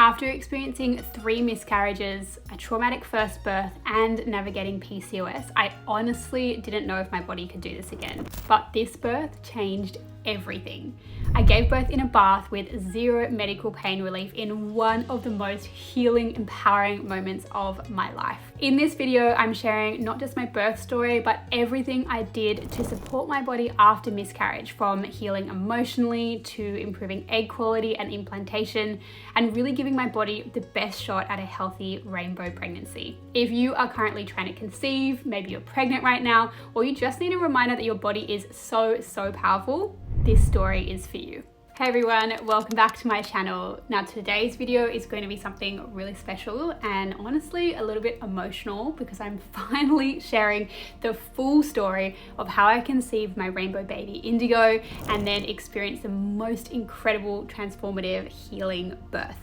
After experiencing 3 miscarriages, a traumatic first birth, and navigating PCOS, I honestly didn't know if my body could do this again. But this birth changed everything. I gave birth in a bath with 0 medical pain relief in one of the most healing, empowering moments of my life. In this video, I'm sharing not just my birth story, but everything I did to support my body after miscarriage, from healing emotionally to improving egg quality and implantation, and really giving my body the best shot at a healthy rainbow pregnancy. If you are currently trying to conceive, maybe you're pregnant right now, or you just need a reminder that your body is so powerful, this story is for you. Hey everyone, welcome back to my channel. Now today's video is going to be something really special and honestly a little bit emotional because I'm finally sharing the full story of how I conceived my rainbow baby Indigo and then experienced the most incredible, transformative, healing birth.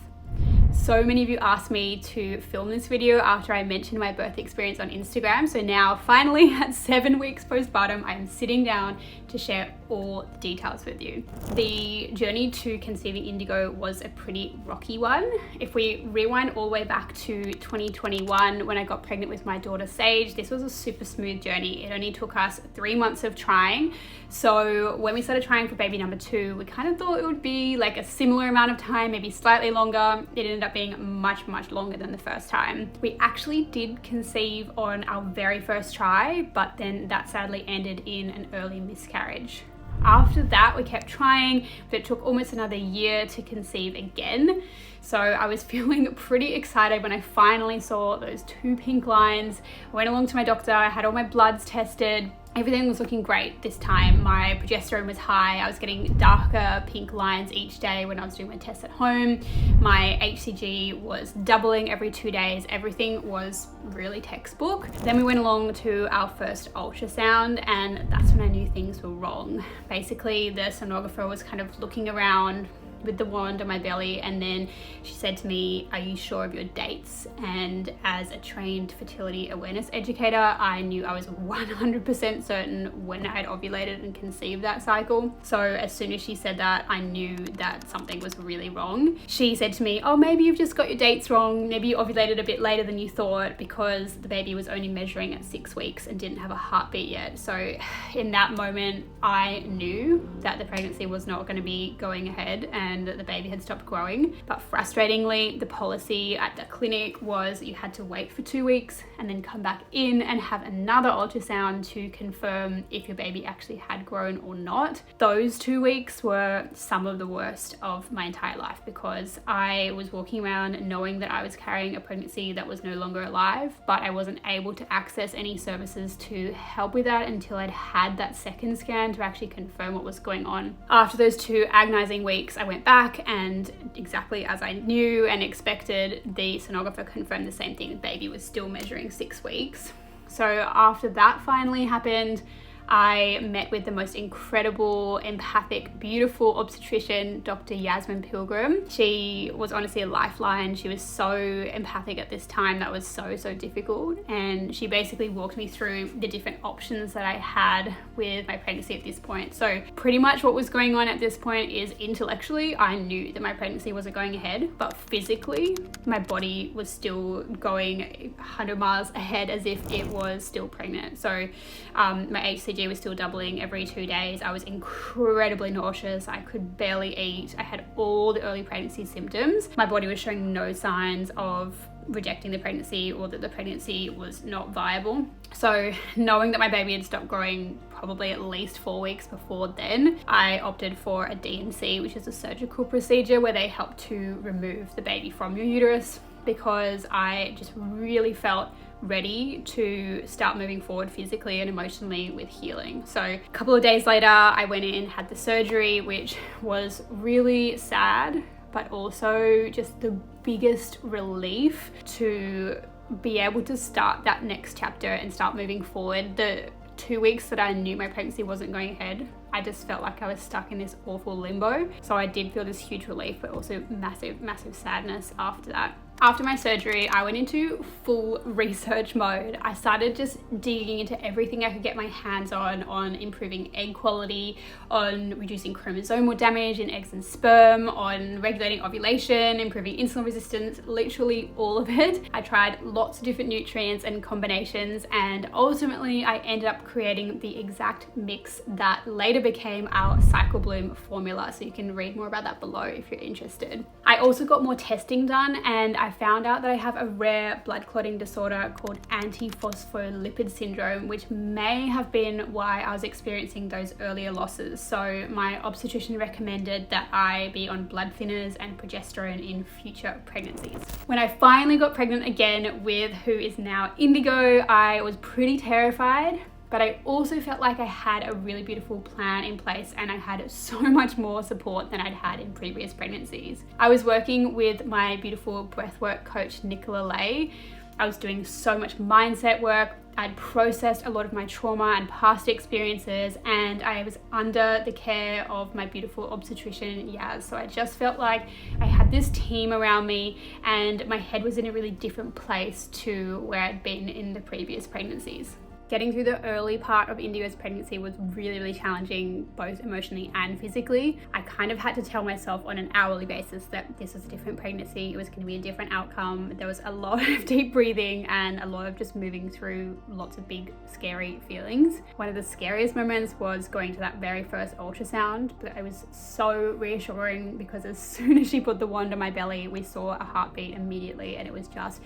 So many of you asked me to film this video after I mentioned my birth experience on Instagram. So now finally at 7 weeks postpartum, I am sitting down to share all the details with you. The journey to conceiving Indigo was a pretty rocky one. If we rewind all the way back to 2021, when I got pregnant with my daughter Sage, this was a super smooth journey. It only took us 3 months of trying. So when we started trying for baby number 2, we kind of thought it would be like a similar amount of time, maybe slightly longer. It ended up being much longer than the first time. We actually did conceive on our very first try, but then that sadly ended in an early miscarriage. After that, we kept trying, but it took almost another year to conceive again. So I was feeling pretty excited when I finally saw those 2 pink lines. I went along to my doctor, I had all my bloods tested. Everything was looking great this time. My progesterone was high. I was getting darker pink lines each day when I was doing my tests at home. My HCG was doubling every 2 days. Everything was really textbook. Then we went along to our first ultrasound and that's when I knew things were wrong. Basically, the sonographer was kind of looking around with the wand on my belly and then she said to me, "Are you sure of your dates?" And as a trained fertility awareness educator, I knew I was 100% certain when I had ovulated and conceived that cycle. So as soon as she said that, I knew that something was really wrong. She said to me, "Oh, maybe you've just got your dates wrong. Maybe you ovulated a bit later than you thought because the baby was only measuring at 6 weeks and didn't have a heartbeat yet." So in that moment, I knew that the pregnancy was not going to be going ahead and that the baby had stopped growing. But frustratingly, the policy at the clinic was you had to wait for 2 weeks and then come back in and have another ultrasound to confirm if your baby actually had grown or not. Those 2 weeks were some of the worst of my entire life because I was walking around knowing that I was carrying a pregnancy that was no longer alive, but I wasn't able to access any services to help with that until I'd had that second scan to actually confirm what was going on. After those 2 agonizing weeks, I went back and exactly as I knew and expected, the sonographer confirmed the same thing. The baby was still measuring 6 weeks. So after that finally happened, I met with the most incredible, empathic, beautiful obstetrician, Dr. Yasmin Pilgrim. She was honestly a lifeline. She was so empathic at this time that was so difficult. And she basically walked me through the different options that I had with my pregnancy at this point. So pretty much what was going on at this point is intellectually, I knew that my pregnancy wasn't going ahead, but physically, my body was still going 100 miles ahead as if it was still pregnant. So my HCG was still doubling every 2 days. I was incredibly nauseous. I could barely eat. I had all the early pregnancy symptoms. My body was showing no signs of rejecting the pregnancy or that the pregnancy was not viable. So knowing that my baby had stopped growing probably at least 4 weeks before then, I opted for a D&C, which is a surgical procedure where they help to remove the baby from your uterus, because I just really felt ready to start moving forward physically and emotionally with healing. So a couple of days later, I went in and had the surgery, which was really sad, but also just the biggest relief to be able to start that next chapter and start moving forward. The 2 weeks that I knew my pregnancy wasn't going ahead, I just felt like I was stuck in this awful limbo. So I did feel this huge relief, but also massive, massive sadness after that. After my surgery, I went into full research mode. I started just digging into everything I could get my hands on improving egg quality, on reducing chromosomal damage in eggs and sperm, on regulating ovulation, improving insulin resistance, literally all of it. I tried lots of different nutrients and combinations, and ultimately I ended up creating the exact mix that later became our Cycle Bloom formula. So you can read more about that below if you're interested. I also got more testing done, and I found out that I have a rare blood clotting disorder called antiphospholipid syndrome, which may have been why I was experiencing those earlier losses. So my obstetrician recommended that I be on blood thinners and progesterone in future pregnancies. When I finally got pregnant again with who is now Indigo, I was pretty terrified, but I also felt like I had a really beautiful plan in place, and I had so much more support than I'd had in previous pregnancies. I was working with my beautiful breathwork coach, Nicola Lay. I was doing so much mindset work. I'd processed a lot of my trauma and past experiences, and I was under the care of my beautiful obstetrician, Yaz. So I just felt like I had this team around me, and my head was in a really different place to where I'd been in the previous pregnancies. Getting through the early part of Indigo's pregnancy was really, really challenging, both emotionally and physically. I kind of had to tell myself on an hourly basis that this was a different pregnancy, it was going to be a different outcome. There was a lot of deep breathing and a lot of just moving through lots of big, scary feelings. One of the scariest moments was going to that very first ultrasound, but it was so reassuring because as soon as she put the wand on my belly, we saw a heartbeat immediately, and it was just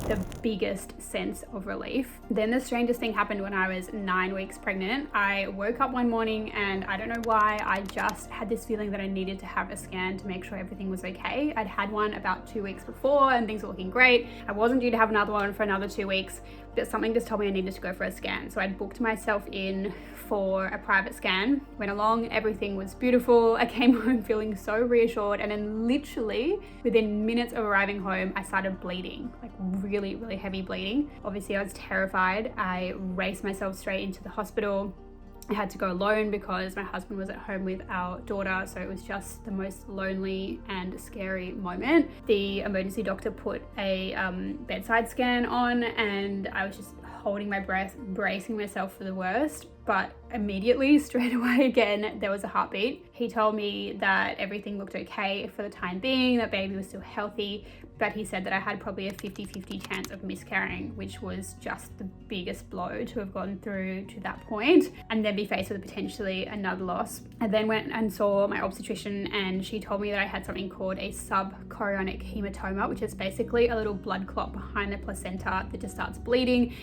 the biggest sense of relief. Then the strangest thing happened when I was 9 weeks pregnant. I woke up one morning and I don't know why, I just had this feeling that I needed to have a scan to make sure everything was okay. I'd had one about 2 weeks before and things were looking great. I wasn't due to have another one for another 2 weeks, but something just told me I needed to go for a scan. So I'd booked myself in for a private scan, went along, everything was beautiful. I came home feeling so reassured, and then literally within minutes of arriving home, I started bleeding, like really, really heavy bleeding. Obviously I was terrified. I raced myself straight into the hospital. I had to go alone because my husband was at home with our daughter, so it was just the most lonely and scary moment. The emergency doctor put a bedside scan on, and I was just holding my breath, bracing myself for the worst. But immediately, straight away again, there was a heartbeat. He told me that everything looked okay for the time being, that baby was still healthy, but he said that I had probably a 50-50 chance of miscarrying, which was just the biggest blow to have gone through to that point, and then be faced with potentially another loss. I then went and saw my obstetrician, and she told me that I had something called a subchorionic hematoma, which is basically a little blood clot behind the placenta that just starts bleeding.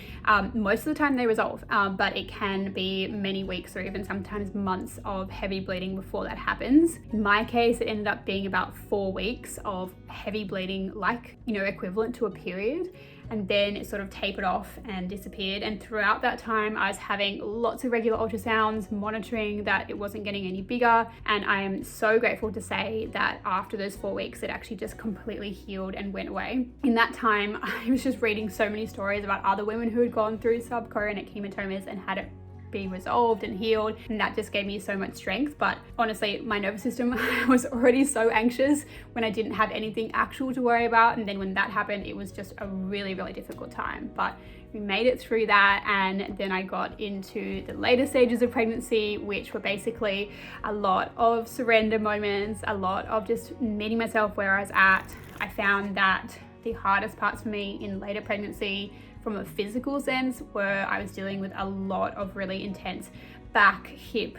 Most of the time they resolve, but it can be many weeks or even sometimes months of heavy bleeding before that happens. In my case, it ended up being about 4 weeks of heavy bleeding, like, equivalent to a period. And then it sort of tapered off and disappeared. And throughout that time, I was having lots of regular ultrasounds, monitoring that it wasn't getting any bigger. And I am so grateful to say that after those 4 weeks, it actually just completely healed and went away. In that time, I was just reading so many stories about other women who had gone through subchorionic hematomas and had it be resolved and healed, and that just gave me so much strength. But honestly, my nervous system was already so anxious when I didn't have anything actual to worry about, and then when that happened, it was just a really, really difficult time. But we made it through that, and then I got into the later stages of pregnancy, which were basically a lot of surrender moments, a lot of just meeting myself where I was at. I found that the hardest parts for me in later pregnancy from a physical sense were I was dealing with a lot of really intense back, hip,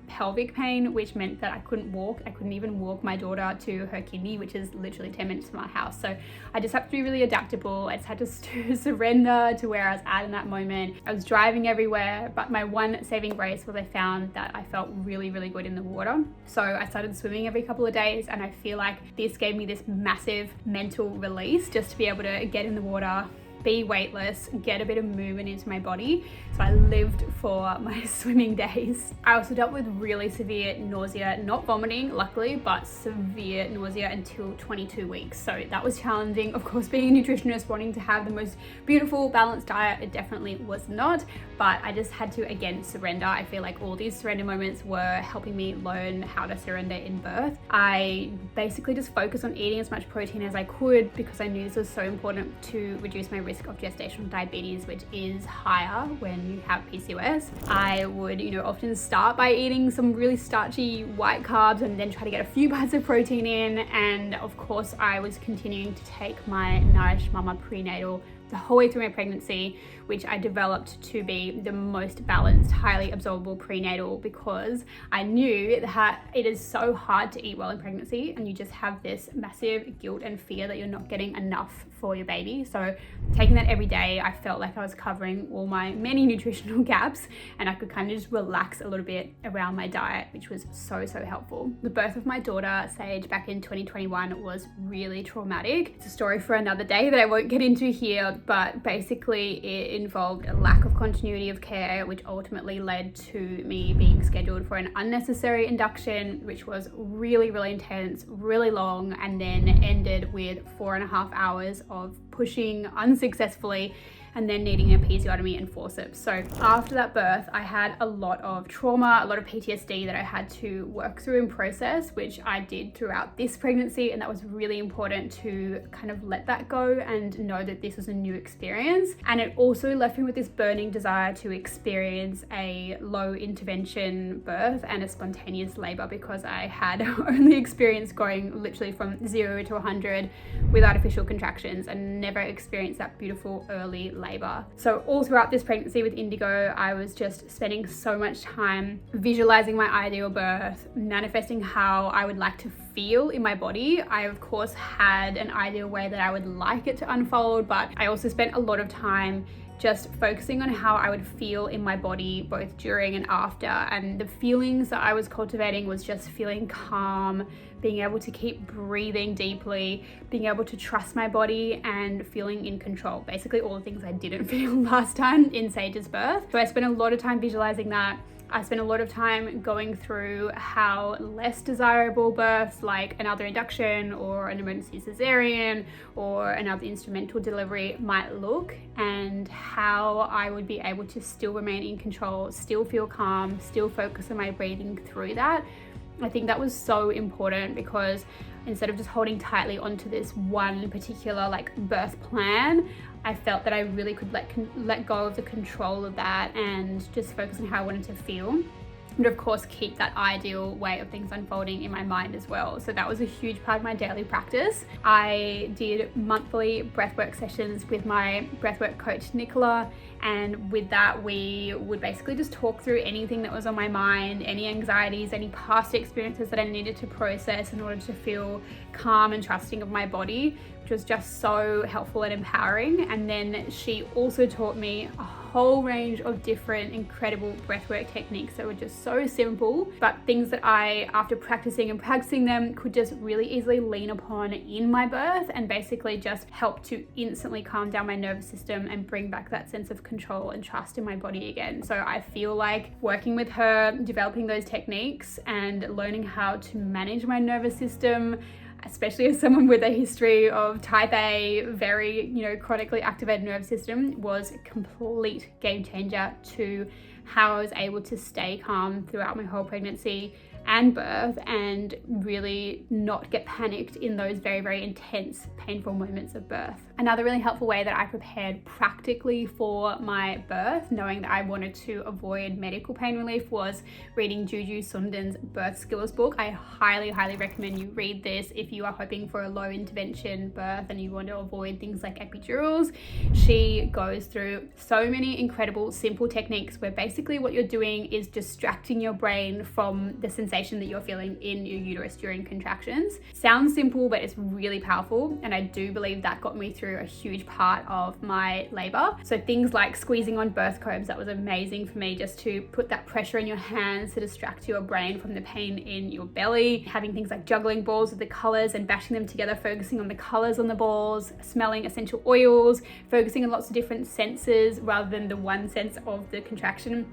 pelvic pain, which meant that I couldn't walk. I couldn't even walk my daughter to her kidney, which is literally 10 minutes from our house. So I just had to be really adaptable. I just had to surrender to where I was at in that moment. I was driving everywhere, but my one saving grace was I found that I felt really, really good in the water. So I started swimming every couple of days, and I feel like this gave me this massive mental release just to be able to get in the water, be weightless, get a bit of movement into my body. So I lived for my swimming days. I also dealt with really severe nausea, not vomiting, luckily, but severe nausea until 22 weeks. So that was challenging. Of course, being a nutritionist, wanting to have the most beautiful, balanced diet, it definitely was not, but I just had to, again, surrender. I feel like all these surrender moments were helping me learn how to surrender in birth. I basically just focused on eating as much protein as I could because I knew this was so important to reduce my risk of gestational diabetes, which is higher when you have PCOS. I would, often start by eating some really starchy white carbs and then try to get a few bites of protein in. And of course, I was continuing to take my Nourish Mama prenatal the whole way through my pregnancy, which I developed to be the most balanced, highly absorbable prenatal, because I knew that it is so hard to eat well in pregnancy and you just have this massive guilt and fear that you're not getting enough for your baby. So taking that every day, I felt like I was covering all my many nutritional gaps and I could kind of just relax a little bit around my diet, which was so helpful. The birth of my daughter, Sage, back in 2021 was really traumatic. It's a story for another day that I won't get into here, but basically it involved a lack of continuity of care, which ultimately led to me being scheduled for an unnecessary induction, which was really intense, really long, and then ended with 4.5 hours of pushing unsuccessfully and then needing a episiotomy and forceps. So after that birth, I had a lot of trauma, a lot of PTSD that I had to work through and process, which I did throughout this pregnancy. And that was really important to kind of let that go and know that this was a new experience. And it also left me with this burning desire to experience a low intervention birth and a spontaneous labor, because I had only experienced going literally from 0 to 100 with artificial contractions and never experienced that beautiful early labor. So all throughout this pregnancy with Indigo, I was just spending so much time visualizing my ideal birth, manifesting how I would like to feel in my body. I of course had an ideal way that I would like it to unfold, but I also spent a lot of time just focusing on how I would feel in my body both during and after. And the feelings that I was cultivating was just feeling calm, being able to keep breathing deeply, being able to trust my body, and feeling in control. Basically all the things I didn't feel last time in Sage's birth. So I spent a lot of time visualizing that. I spent a lot of time going through how less desirable births like another induction or an emergency cesarean or another instrumental delivery might look, and how I would be able to still remain in control, still feel calm, still focus on my breathing through that. I think that was so important, because instead of just holding tightly onto this one particular birth plan, I felt that I really could let go of the control of that and just focus on how I wanted to feel. But of course keep that ideal way of things unfolding in my mind as well. So that was a huge part of my daily practice. I did monthly breathwork sessions with my breathwork coach Nicola, and with that we would basically just talk through anything that was on my mind, any anxieties, any past experiences that I needed to process in order to feel calm and trusting of my body, which was just so helpful and empowering. And then she also taught me a whole range of different incredible breathwork techniques that were just so simple, but things that I, after practicing them, could just really easily lean upon in my birth and basically just help to instantly calm down my nervous system and bring back that sense of control and trust in my body again. So I feel like working with her, developing those techniques and learning how to manage my nervous system, especially as someone with a history of type A, very, chronically activated nervous system, was a complete game changer to how I was able to stay calm throughout my whole pregnancy and birth and really not get panicked in those very intense, painful moments of birth. Another really helpful way that I prepared practically for my birth, knowing that I wanted to avoid medical pain relief, was reading Juju Sundan's Birth Skills book. I highly recommend you read this if you are hoping for a low intervention birth and you want to avoid things like epidurals. She goes through so many incredible simple techniques where basically what you're doing is distracting your brain from the sensation sensation that you're feeling in your uterus during contractions. Sounds simple, but it's really powerful. And I do believe that got me through a huge part of my labor. So things like squeezing on birth combs, that was amazing for me, just to put that pressure in your hands to distract your brain from the pain in your belly. Having things like juggling balls with the colors and bashing them together, focusing on the colors on the balls, smelling essential oils, focusing on lots of different senses rather than the one sense of the contraction.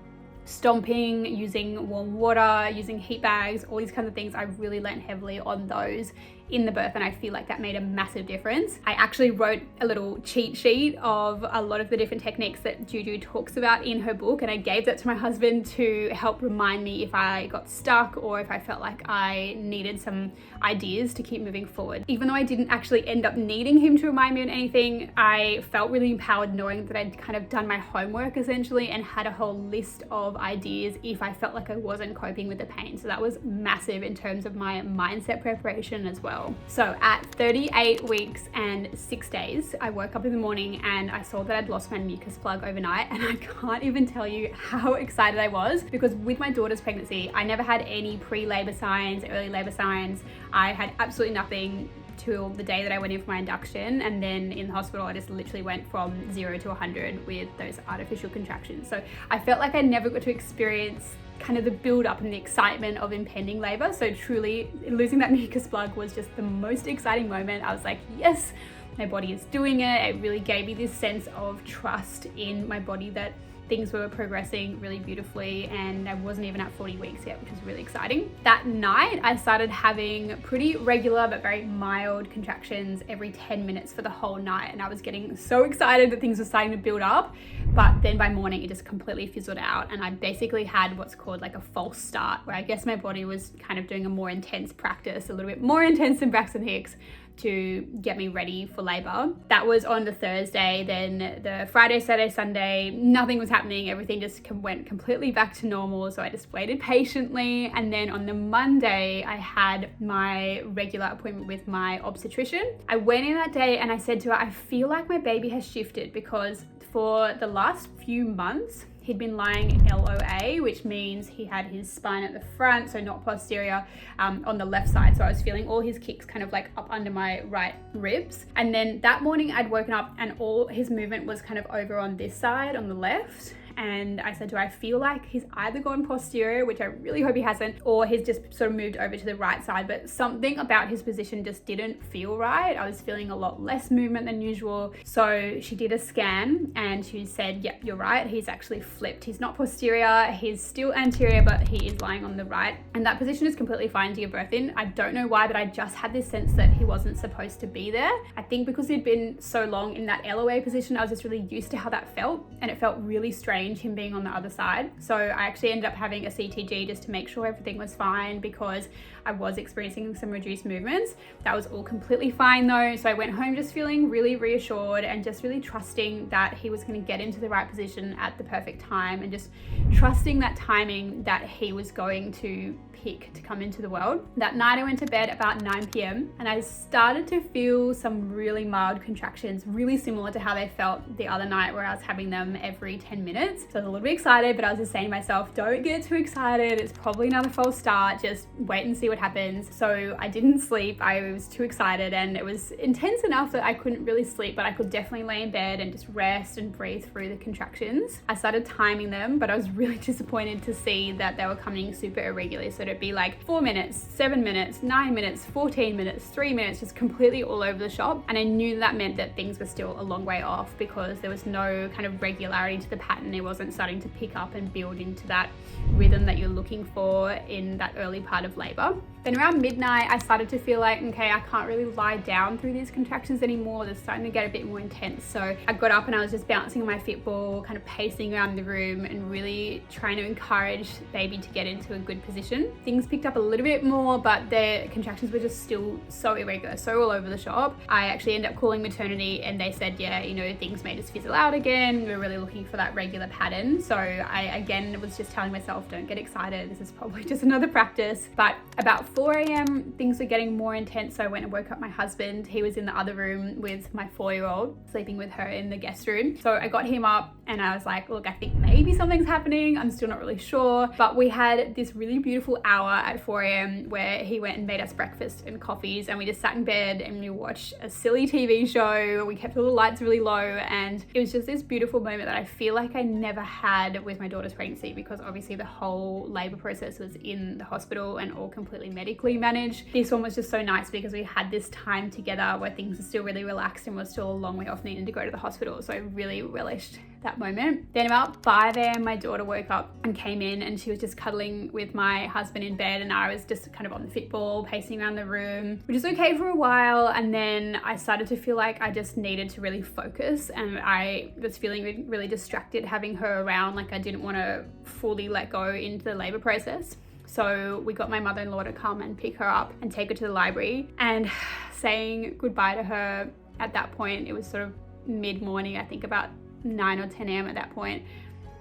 Stomping, using warm water, using heat bags, all these kinds of things. I really learned heavily on those in the birth, and I feel like that made a massive difference. I actually wrote a little cheat sheet of a lot of the different techniques that Juju talks about in her book, and I gave that to my husband to help remind me if I got stuck or if I felt like I needed some ideas to keep moving forward. Even though I didn't actually end up needing him to remind me on anything, I felt really empowered knowing that I'd kind of done my homework essentially and had a whole list of ideas if I felt like I wasn't coping with the pain. So that was massive in terms of my mindset preparation as well. So at 38 weeks and 6 days, I woke up in the morning and I saw that I'd lost my mucus plug overnight, and I can't even tell you how excited I was, because with my daughter's pregnancy, I never had any pre-labor signs, early labor signs. I had absolutely nothing till the day that I went in for my induction, and then in the hospital I just literally went from 0 to 100 with those artificial contractions. So I felt like I never got to experience kind of the build up and the excitement of impending labor. So truly losing that mucus plug was just the most exciting moment. I was like, yes, my body is doing it. It really gave me this sense of trust in my body that things were progressing really beautifully, and I wasn't even at 40 weeks yet, which was really exciting. That night, I started having pretty regular but very mild contractions every 10 minutes for the whole night, and I was getting so excited that things were starting to build up. But then by morning, it just completely fizzled out, and I basically had what's called like a false start, where I guess my body was kind of doing a more intense practice, a little bit more intense than Braxton Hicks, to get me ready for labor. That was on the Thursday. Then the Friday, Saturday, Sunday, nothing was happening. Everything just went completely back to normal. So I just waited patiently. And then on the Monday, I had my regular appointment with my obstetrician. I went in that day and I said to her, I feel like my baby has shifted, because for the last few months, he'd been lying LOA, which means he had his spine at the front, so not posterior, on the left side. So I was feeling all his kicks kind of like up under my right ribs. And then that morning I'd woken up and all his movement was kind of over on this side, on the left. And I said to her, I feel like he's either gone posterior, which I really hope he hasn't, or he's just sort of moved over to the right side, but something about his position just didn't feel right. I was feeling a lot less movement than usual. So she did a scan and she said, yep, you're right. He's actually flipped. He's not posterior. He's still anterior, but he is lying on the right. And that position is completely fine to give birth in. I don't know why, but I just had this sense that he wasn't supposed to be there. I think because he'd been so long in that LOA position, I was just really used to how that felt, and it felt really strange him being on the other side. So I actually ended up having a CTG just to make sure everything was fine, because I was experiencing some reduced movements. That was all completely fine though. So I went home just feeling really reassured and just really trusting that he was going to get into the right position at the perfect time, and just trusting that timing that he was going to pick to come into the world. That night I went to bed about 9 p.m. and I started to feel some really mild contractions, really similar to how they felt the other night where I was having them every 10 minutes. So I was a little bit excited, but I was just saying to myself, don't get too excited. It's probably another false start. Just wait and see what happens. So I didn't sleep. I was too excited, and it was intense enough that I couldn't really sleep, but I could definitely lay in bed and just rest and breathe through the contractions. I started timing them, but I was really disappointed to see that they were coming super irregularly. So it'd be like 4 minutes, 7 minutes, 9 minutes, 14 minutes, 3 minutes, just completely all over the shop. And I knew that meant that things were still a long way off, because there was no kind of regularity to the pattern. It wasn't starting to pick up and build into that rhythm that you're looking for in that early part of labor. Then around midnight, I started to feel like, okay, I can't really lie down through these contractions anymore. They're starting to get a bit more intense. So I got up and I was just bouncing on my Fitball, kind of pacing around the room and really trying to encourage baby to get into a good position. Things picked up a little bit more, but the contractions were just still so irregular, so all over the shop. I actually ended up calling maternity and they said, yeah, you know, things may just fizzle out again. We're really looking for that regular pattern. So I, again, was just telling myself, don't get excited. This is probably just another practice. But about 4 a.m., things were getting more intense. So I went and woke up my husband. He was in the other room with my 4-year-old, sleeping with her in the guest room. So I got him up and I was like, look, I think maybe something's happening. I'm still not really sure. But we had this really beautiful hour at 4 a.m. where he went and made us breakfast and coffees, and we just sat in bed and we watched a silly TV show. We kept all the lights really low, and it was just this beautiful moment that I feel like I never had with my daughter's pregnancy, because obviously the whole labor process was in the hospital and all completely medically managed. This one was just so nice because we had this time together where things are still really relaxed and we're still a long way off needing to go to the hospital. So I really relished that moment. Then about 5 a.m. my daughter woke up and came in, and she was just cuddling with my husband in bed, and I was just kind of on the fit ball pacing around the room, which is okay for a while. And then I started to feel like I just needed to really focus, and I was feeling really distracted having her around. Like I didn't want to fully let go into the labor process. So we got my mother-in-law to come and pick her up and take her to the library, and saying goodbye to her at that point, it was sort of mid-morning, I think about 9 or 10 a.m. at that point,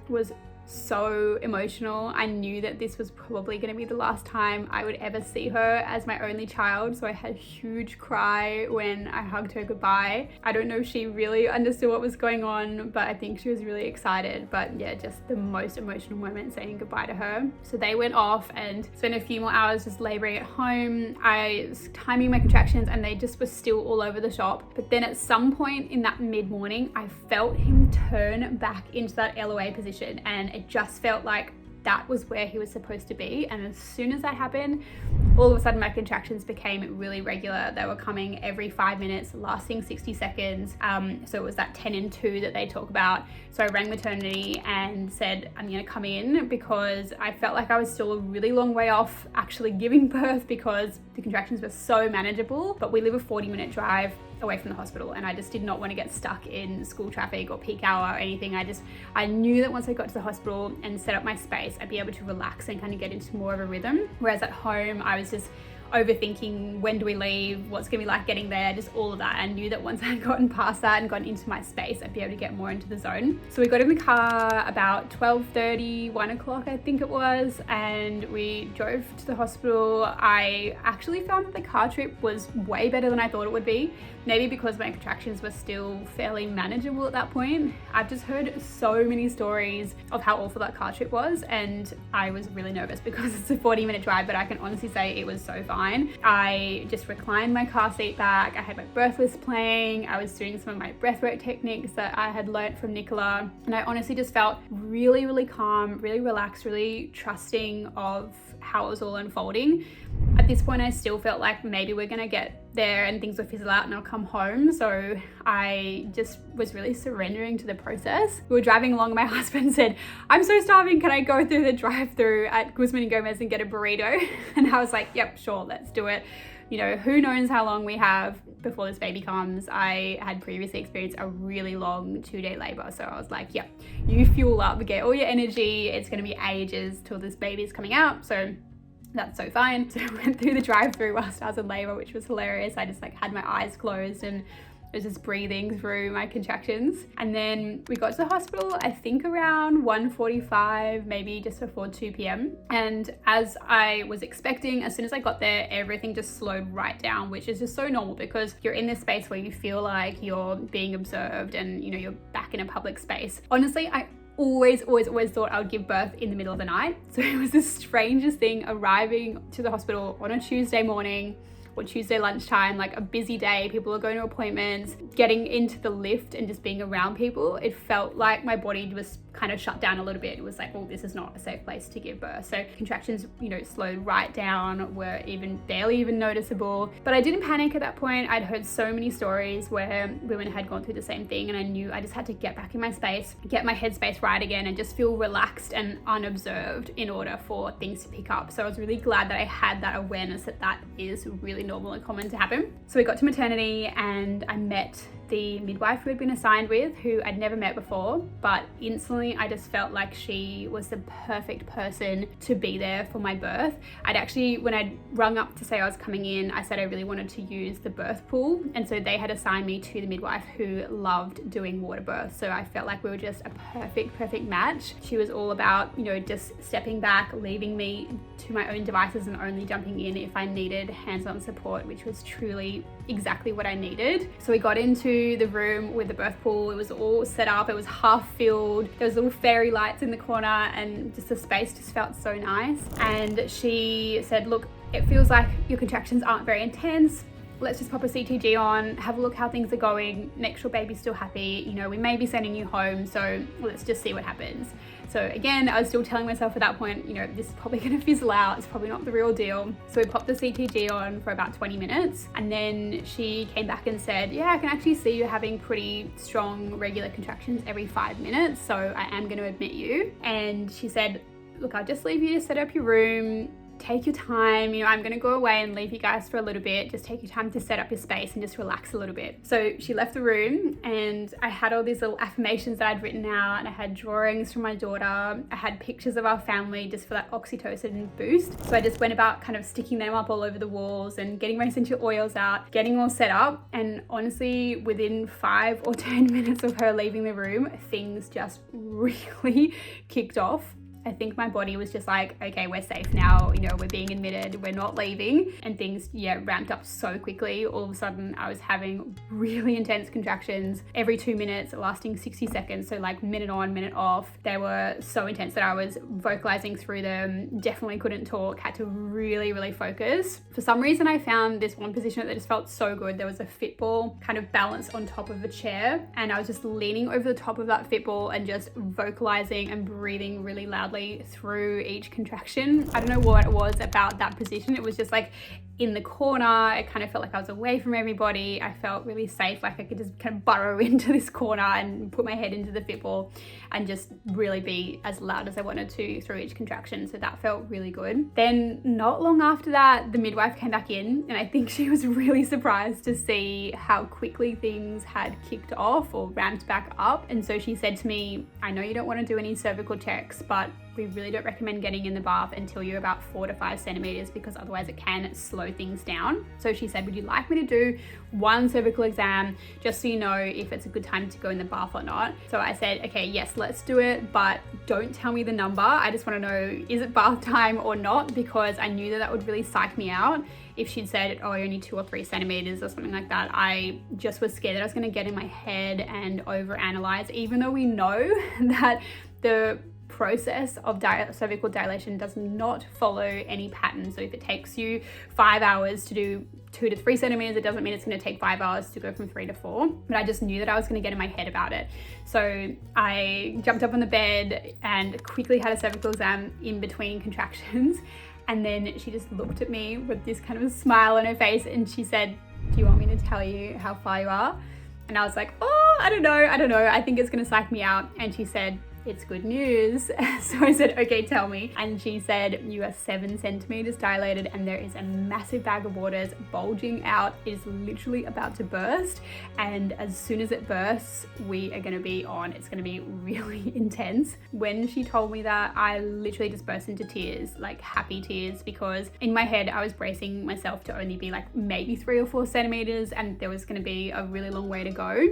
was so emotional. I knew that this was probably going to be the last time I would ever see her as my only child. So I had a huge cry when I hugged her goodbye. I don't know if she really understood what was going on, but I think she was really excited. But yeah, just the most emotional moment saying goodbye to her. So they went off and spent a few more hours just laboring at home. I was timing my contractions and they just were still all over the shop. But then at some point in that mid-morning, I felt him turn back into that LOA position, and it just felt like that was where he was supposed to be. And as soon as that happened, all of a sudden my contractions became really regular. They were coming every 5 minutes, lasting 60 seconds. So it was that 10 and 2 that they talk about. So I rang maternity and said, I'm gonna come in, because I felt like I was still a really long way off actually giving birth, because the contractions were so manageable. But we live a 40-minute drive away from the hospital, and I just did not want to get stuck in school traffic or peak hour or anything. I knew that once I got to the hospital and set up my space, I'd be able to relax and kind of get into more of a rhythm. Whereas at home, I was just overthinking, when do we leave, what's gonna be like getting there, just all of that. I knew that once I'd gotten past that and gotten into my space, I'd be able to get more into the zone. So we got in the car about 12:30, 1 o'clock I think it was, and we drove to the hospital. I actually found that the car trip was way better than I thought it would be. Maybe because my contractions were still fairly manageable at that point. I've just heard so many stories of how awful that car trip was, and I was really nervous because it's a 40-minute drive, but I can honestly say it was so fine. I just reclined my car seat back. I had my birth list playing. I was doing some of my breathwork techniques that I had learnt from Nicola, and I honestly just felt really, really calm, really relaxed, really trusting of how it was all unfolding. At this point, I still felt like maybe we're gonna get there and things will fizzle out and I'll come home. So I just was really surrendering to the process. We were driving along and my husband said, I'm so starving, can I go through the drive-through at Guzman y Gomez and get a burrito? And I was like, yep, sure, let's do it. You know, who knows how long we have before this baby comes. I had previously experienced a really long 2-day labor. So I was like, yep, you fuel up, get all your energy. It's gonna be ages till this baby's coming out. So that's so fine. So I went through the drive-through whilst I was in labor, which was hilarious. I just like had my eyes closed and was just breathing through my contractions. And then we got to the hospital, I think around 1:45, maybe just before 2 p.m. And as I was expecting, as soon as I got there, everything just slowed right down, which is just so normal because you're in this space where you feel like you're being observed and, you know, you're back in a public space. Honestly, I always thought I would give birth in the middle of the night. So it was the strangest thing arriving to the hospital on a Tuesday morning or Tuesday lunchtime, like a busy day, people are going to appointments, getting into the lift and just being around people. It felt like my body was kind of shut down a little bit. It was like, oh, this is not a safe place to give birth. So contractions, you know, slowed right down, were barely even noticeable. But I didn't panic at that point. I'd heard so many stories where women had gone through the same thing, and I knew I just had to get back in my space, get my headspace right again, and just feel relaxed and unobserved in order for things to pick up. So I was really glad that I had that awareness that that is really normal and common to happen. So we got to maternity and I met the midwife who had been assigned with, who I'd never met before, but instantly I just felt like she was the perfect person to be there for my birth. I'd actually, when I'd rung up to say I was coming in, I said I really wanted to use the birth pool, and so they had assigned me to the midwife who loved doing water births. So I felt like we were just a perfect match. She was all about, you know, just stepping back, leaving me to my own devices and only jumping in if I needed hands-on support, which was truly exactly what I needed. So we got into the room with the birth pool. It was all set up. It was half filled. There was little fairy lights in the corner, and just the space just felt so nice. And she said, look, it feels like your contractions aren't very intense. Let's just pop a CTG on, have a look how things are going, make sure baby's still happy. You know, we may be sending you home, so let's just see what happens. So again, I was still telling myself at that point, you know, this is probably gonna fizzle out. It's probably not the real deal. So we popped the CTG on for about 20 minutes. And then she came back and said, yeah, I can actually see you having pretty strong regular contractions every 5 minutes. So I am gonna admit you. And she said, look, I'll just leave you to set up your room. Take your time, you know, I'm gonna go away and leave you guys for a little bit. Just take your time to set up your space and just relax a little bit. So she left the room, and I had all these little affirmations that I'd written out, and I had drawings from my daughter. I had pictures of our family just for that oxytocin boost. So I just went about kind of sticking them up all over the walls and getting my essential oils out, getting all set up. And honestly, within 5 or 10 minutes of her leaving the room, things just really kicked off. I think my body was just like, okay, we're safe now, you know, we're being admitted, we're not leaving. And things, ramped up so quickly. All of a sudden I was having really intense contractions every 2 minutes, lasting 60 seconds. So like minute on, minute off. They were so intense that I was vocalizing through them, definitely couldn't talk, had to really focus. For some reason, I found this one position that just felt so good. There was a fit ball kind of balanced on top of a chair, and I was just leaning over the top of that fit ball and just vocalizing and breathing really loudly through each contraction. I don't know what it was about that position. It was just like in the corner. It kind of felt like I was away from everybody. I felt really safe, like I could just kind of burrow into this corner and put my head into the fit ball and just really be as loud as I wanted to through each contraction. So that felt really good. Then not long after that, the midwife came back in, and I think she was really surprised to see how quickly things had kicked off or ramped back up. And so she said to me, I know you don't want to do any cervical checks, but we really don't recommend getting in the bath until you're about 4 to 5 centimeters, because otherwise it can slow things down. So she said, would you like me to do one cervical exam just so you know if it's a good time to go in the bath or not? So I said, okay, yes, let's do it, but don't tell me the number. I just want to know, is it bath time or not? Because I knew that would really psych me out. If she'd said, oh, you're only 2 or 3 centimeters or something like that, I just was scared that I was going to get in my head and overanalyze, even though we know that the process of cervical dilation does not follow any pattern. So if it takes you 5 hours to do 2 to 3 centimeters, it doesn't mean it's going to take 5 hours to go from 3 to 4. But I just knew that I was going to get in my head about it. So I jumped up on the bed and quickly had a cervical exam in between contractions. And then she just looked at me with this kind of smile on her face, and she said, do you want me to tell you how far you are? And I was like, oh, I don't know. I think it's going to psych me out. And she said, it's good news. So I said, okay, tell me. And she said, you are 7 centimeters dilated, and there is a massive bag of waters bulging out. It is literally about to burst. And as soon as it bursts, we are going to be on. It's going to be really intense. When she told me that, I literally just burst into tears, like happy tears, because in my head, I was bracing myself to only be like maybe 3 or 4 centimeters, and there was going to be a really long way to go.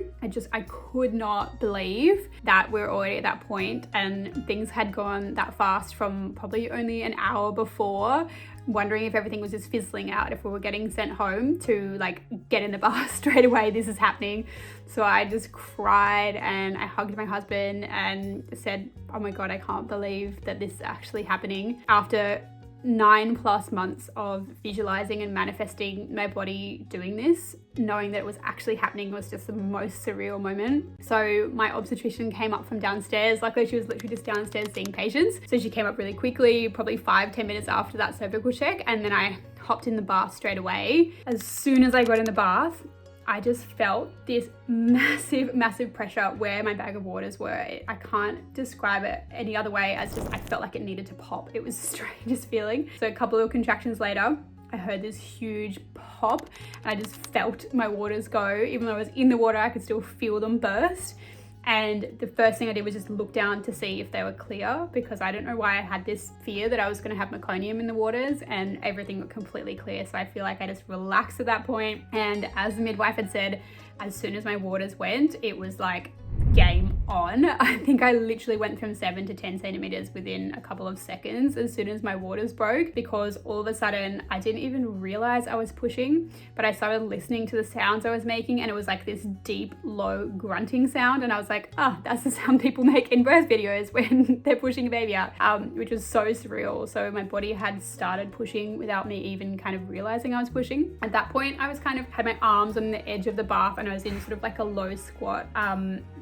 I could not believe that we're already at that point, and things had gone that fast from probably only an hour before, wondering if everything was just fizzling out, if we were getting sent home, to like get in the bath straight away. This is happening. So I just cried and I hugged my husband and said, oh my God, I can't believe that this is actually happening. After 9+ months of visualizing and manifesting my body doing this, knowing that it was actually happening was just the most surreal moment. So my obstetrician came up from downstairs. Luckily, she was literally just downstairs seeing patients. So she came up really quickly, probably 5-10 minutes after that cervical check. And then I hopped in the bath straight away. As soon as I got in the bath, I just felt this massive pressure where my bag of waters were. I can't describe it any other way as just I felt like it needed to pop. It was the strangest feeling. So a couple of contractions later, I heard this huge pop and I just felt my waters go. Even though I was in the water, I could still feel them burst. And the first thing I did was just look down to see if they were clear, because I don't know why I had this fear that I was going to have meconium in the waters, and everything looked completely clear. So I feel like I just relaxed at that point. And as the midwife had said, as soon as my waters went, it was like game on. I think I literally went from 7 to 10 centimeters within a couple of seconds as soon as my waters broke, because all of a sudden I didn't even realize I was pushing, but I started listening to the sounds I was making, and it was like this deep, low grunting sound. And I was like, oh, that's the sound people make in birth videos when they're pushing a baby out, which was so surreal. So my body had started pushing without me even kind of realizing I was pushing. At that point, I was kind of had my arms on the edge of the bath, and I was in sort of like a low squat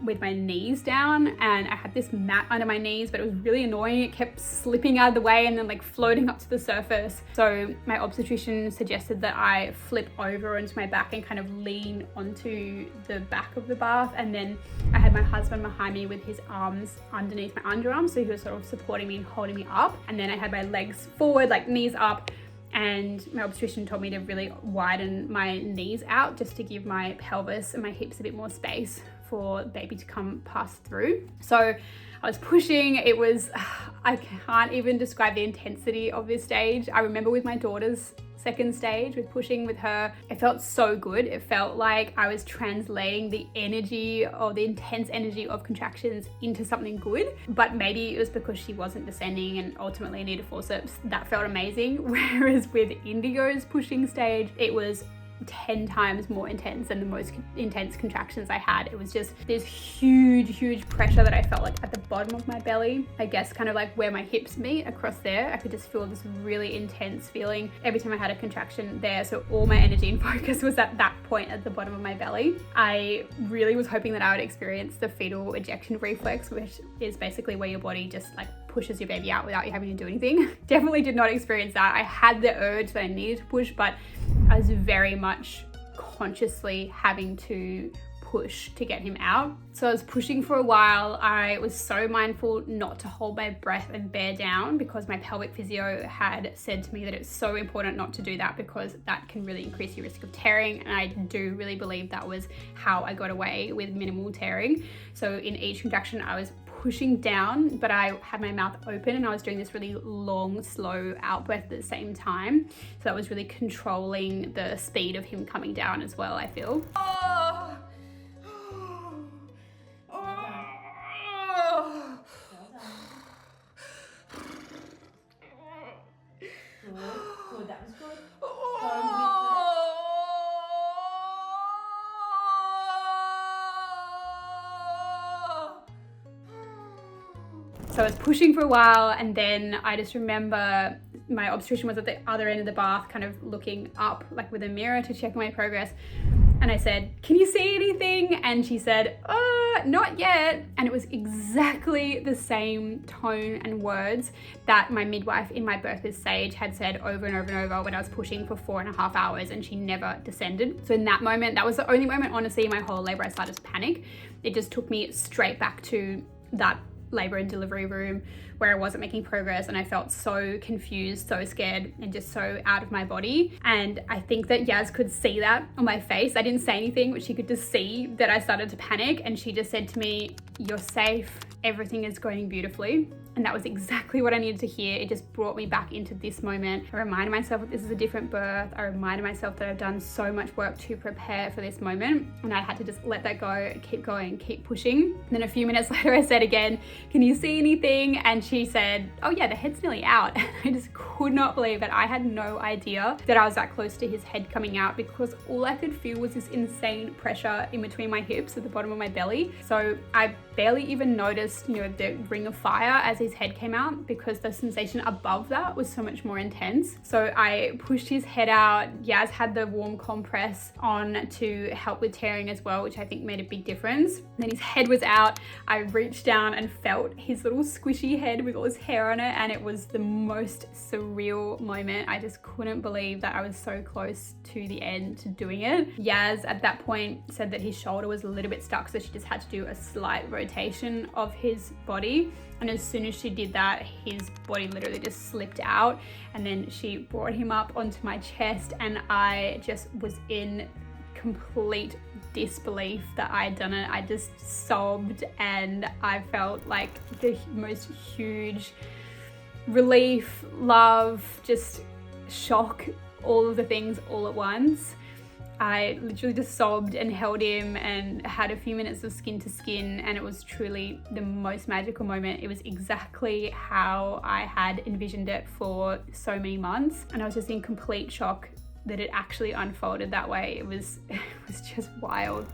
with my knees down, and I had this mat under my knees, but it was really annoying. It kept slipping out of the way and then like floating up to the surface. So my obstetrician suggested that I flip over onto my back and kind of lean onto the back of the bath, and then I had my husband behind me with his arms underneath my underarms, so he was sort of supporting me and holding me up, and then I had my legs forward, like knees up, and my obstetrician told me to really widen my knees out just to give my pelvis and my hips a bit more space for baby to come pass through. So I was pushing. It was, I can't even describe the intensity of this stage. I remember with my daughter's second stage, with pushing with her, it felt so good. It felt like I was translating the energy, or the intense energy of contractions, into something good. But maybe it was because she wasn't descending and ultimately needed forceps. That felt amazing. Whereas with Indigo's pushing stage, it was 10 times more intense than the most intense contractions I had. It was just this huge pressure that I felt like at the bottom of my belly, I guess kind of like where my hips meet across there. I could just feel this really intense feeling every time I had a contraction there. So all my energy and focus was at that point at the bottom of my belly. I really was hoping that I would experience the fetal ejection reflex, which is basically where your body just like pushes your baby out without you having to do anything. Definitely did not experience that. I had the urge that I needed to push, but I was very much consciously having to push to get him out. So I was pushing for a while. I was so mindful not to hold my breath and bear down, because my pelvic physio had said to me that it's so important not to do that, because that can really increase your risk of tearing. And I do really believe that was how I got away with minimal tearing. So in each contraction, I was pushing down, but I had my mouth open and I was doing this really long, slow out breath at the same time. So that was really controlling the speed of him coming down as well, I feel. Good, that was good. So I was pushing for a while, and then I just remember my obstetrician was at the other end of the bath, kind of looking up like with a mirror to check my progress. And I said, "Can you see anything?" And she said, "Not yet." And it was exactly the same tone and words that my midwife in my birth stage had said over and over and over when I was pushing for 4.5 hours and she never descended. So in that moment, that was the only moment, honestly, in my whole labor I started to panic. It just took me straight back to that labor and delivery room where I wasn't making progress, and I felt so confused, so scared, and just so out of my body. And I think that Yaz could see that on my face. I didn't say anything, but she could just see that I started to panic, and she just said to me, "You're safe, everything is going beautifully." And that was exactly what I needed to hear. It just brought me back into this moment. I reminded myself that this is a different birth. I reminded myself that I've done so much work to prepare for this moment, and I had to just let that go, keep going, keep pushing. And then a few minutes later, I said again, "Can you see anything?" And she said, "Oh yeah, the head's nearly out." And I just could not believe that I had no idea that I was that close to his head coming out, because all I could feel was this insane pressure in between my hips at the bottom of my belly. So I barely even noticed, the ring of fire as his head came out, because the sensation above that was so much more intense. So I pushed his head out. Yaz had the warm compress on to help with tearing as well, which I think made a big difference. And then his head was out. I reached down and felt his little squishy head with all his hair on it, and it was the most surreal moment. I just couldn't believe that I was so close to the end to doing it. Yaz at that point said that his shoulder was a little bit stuck, so she just had to do a slight rotation of his body. And as soon as as she did that, his body literally just slipped out, and then she brought him up onto my chest, and I just was in complete disbelief that I had done it. I just sobbed, and I felt like the most huge relief, love, just shock, all of the things all at once. I literally just sobbed and held him and had a few minutes of skin to skin, and it was truly the most magical moment. It was exactly how I had envisioned it for so many months, and I was just in complete shock that it actually unfolded that way. It was just wild.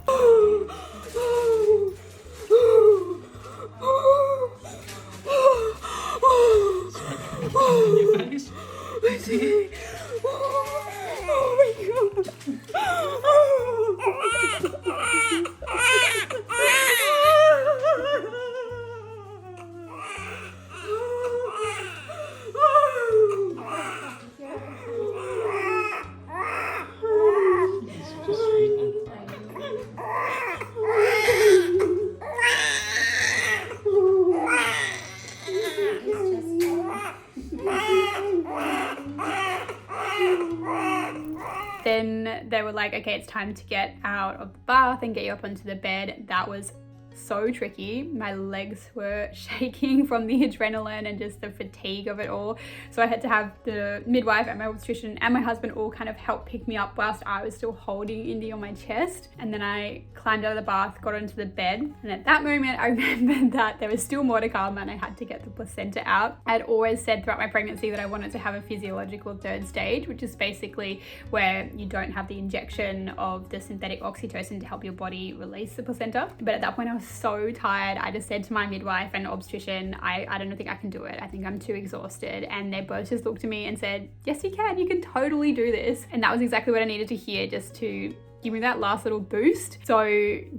Then they were like, okay, it's time to get out of the bath and get you up onto the bed. That was so tricky. My legs were shaking from the adrenaline and just the fatigue of it all. So I had to have the midwife and my obstetrician and my husband all kind of help pick me up whilst I was still holding Indy on my chest. And then I climbed out of the bath, got onto the bed. And at that moment, I remembered that there was still more to come and I had to get the placenta out. I'd always said throughout my pregnancy that I wanted to have a physiological third stage, which is basically where you don't have the injection of the synthetic oxytocin to help your body release the placenta. But at that point, I was so tired. I just said to my midwife and obstetrician, I don't think I can do it. I think I'm too exhausted. And they both just looked at me and said, yes, you can totally do this. And that was exactly what I needed to hear, just to give me that last little boost. So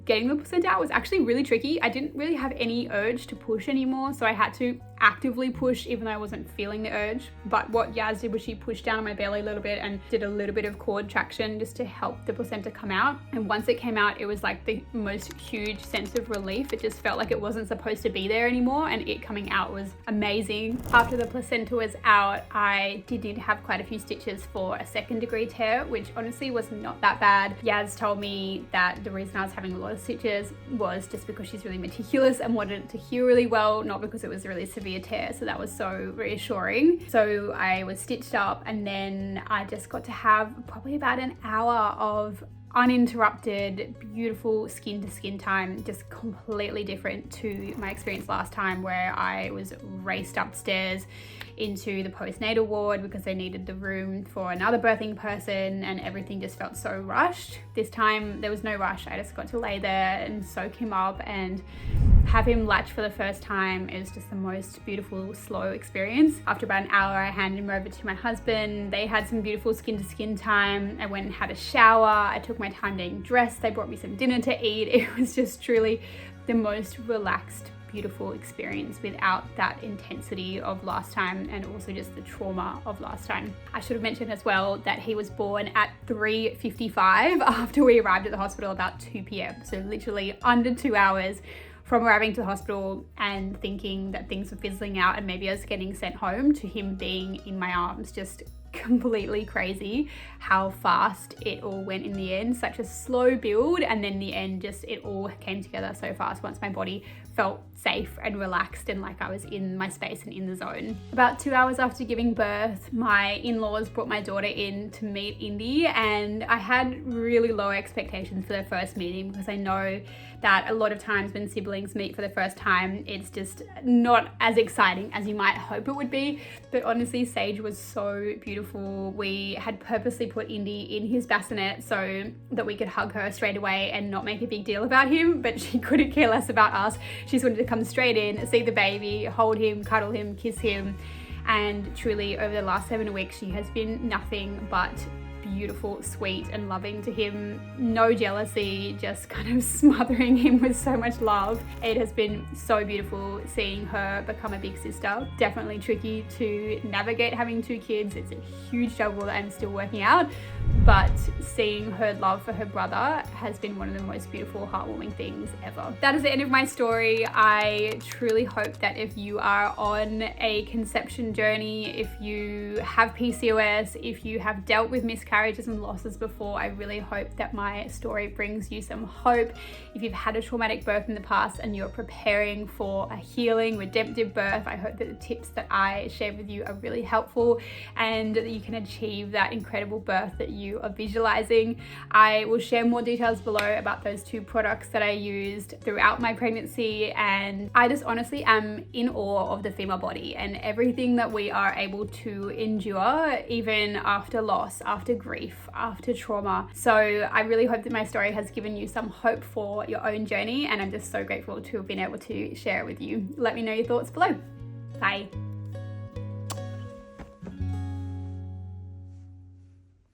getting the placenta out was actually really tricky. I didn't really have any urge to push anymore, so I had to actively push even though I wasn't feeling the urge. But what Yaz did was she pushed down on my belly a little bit and did a little bit of cord traction just to help the placenta come out. And once it came out, it was like the most huge sense of relief. It just felt like it wasn't supposed to be there anymore, and it coming out was amazing. After the placenta was out, I did need to have quite a few stitches for a 2nd degree tear, which honestly was not that bad. Yaz told me that the reason I was having a lot of stitches was just because she's really meticulous and wanted it to heal really well, not because it was a really severe tear. So that was so reassuring. So I was stitched up, and then I just got to have probably about an hour of uninterrupted, beautiful skin to skin time, just completely different to my experience last time where I was raced upstairs into the postnatal ward because they needed the room for another birthing person, and everything just felt so rushed. This time there was no rush. I just got to lay there and soak him up and have him latch for the first time. It was just the most beautiful, slow experience. After about an hour, I handed him over to my husband. They had some beautiful skin to skin time. I went and had a shower. I took my time getting dressed. They brought me some dinner to eat. It was just truly the most relaxed, beautiful experience without that intensity of last time, and also just the trauma of last time. I should have mentioned as well that he was born at 3:55 after we arrived at the hospital about 2 p.m. So literally under 2 hours from arriving to the hospital and thinking that things were fizzling out and maybe I was getting sent home, to him being in my arms. Just completely crazy how fast it all went in the end. Such a slow build, and then the end, just it all came together so fast once my body felt safe and relaxed and like I was in my space and in the zone. About 2 hours after giving birth, my in-laws brought my daughter in to meet Indy, and I had really low expectations for their first meeting because I know that a lot of times when siblings meet for the first time, it's just not as exciting as you might hope it would be. But honestly, Sage was so beautiful. We had purposely put Indy in his bassinet so that we could hug her straight away and not make a big deal about him, but she couldn't care less about us. She just wanted to come straight in, see the baby, hold him, cuddle him, kiss him. And truly over the last 7 weeks, she has been nothing but beautiful, sweet, and loving to him. No jealousy, just kind of smothering him with so much love. It has been so beautiful seeing her become a big sister. Definitely tricky to navigate having 2 kids. It's a huge juggle that I'm still working out, but seeing her love for her brother has been one of the most beautiful, heartwarming things ever. That is the end of my story. I truly hope that if you are on a conception journey, if you have PCOS, if you have dealt with miscarriages and losses before, I really hope that my story brings you some hope. If you've had a traumatic birth in the past and you're preparing for a healing, redemptive birth, I hope that the tips that I shared with you are really helpful and that you can achieve that incredible birth that you are visualizing. I will share more details below about those 2 products that I used throughout my pregnancy, and I just honestly am in awe of the female body and everything that we are able to endure even after loss, after grief, after trauma. So I really hope that my story has given you some hope for your own journey, and I'm just so grateful to have been able to share it with you. Let me know your thoughts below. Bye.